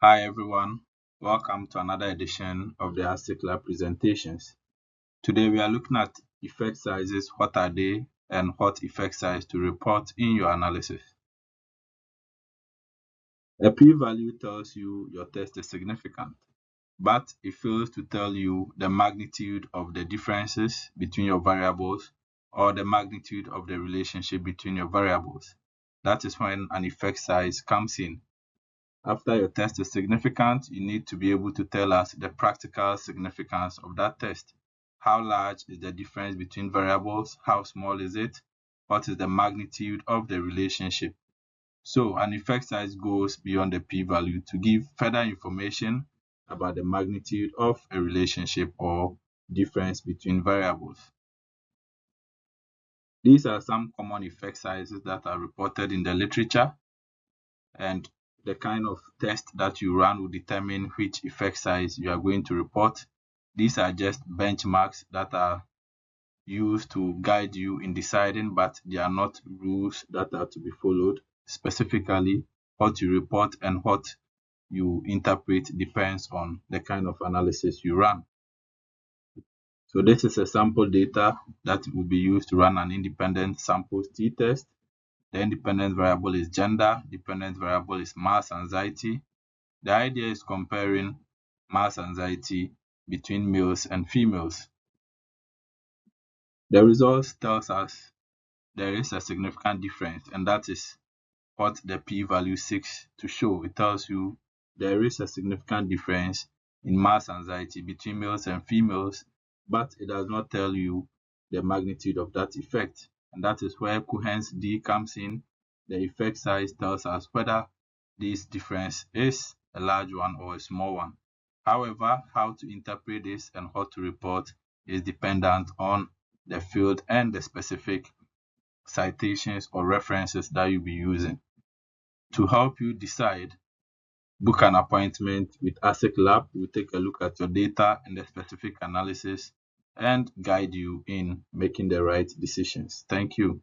Hi everyone, welcome to another edition of the ASIC Lab presentations. Today we are looking at effect sizes, what are they, and what effect size to report in your analysis. A p-value tells you your test is significant, but it fails to tell you the magnitude of the differences between your variables or the magnitude of the relationship between your variables. That is when an effect size comes in. After your test is significant, you need to be able to tell us the practical significance of that test. How large is the difference between variables? How small is it? What is the magnitude of the relationship? So an effect size goes beyond the p-value to give further information about the magnitude of a relationship or difference between variables. These are some common effect sizes that are reported in the literature, and the kind of test that you run will determine which effect size you are going to report. These are just benchmarks that are used to guide you in deciding, but they are not rules that are to be followed. Specifically, what you report and what you interpret depends on the kind of analysis you run. So this is a sample data that will be used to run an independent sample t-test. The independent variable is gender, dependent variable is mass anxiety. The idea is comparing mass anxiety between males and females. The results tells us there is a significant difference, and that is what the p-value seeks to show. It tells you there is a significant difference in mass anxiety between males and females, but it does not tell you the magnitude of that effect. And that is where Cohen's d comes in. The effect size tells us whether this difference is a large one or a small one. However, how to interpret this and what to report is dependent on the field and the specific citations or references that you'll be using. To help you decide, book an appointment with ASIC Lab. We'll take a look at your data and the specific analysis and guide you in making the right decisions. Thank you.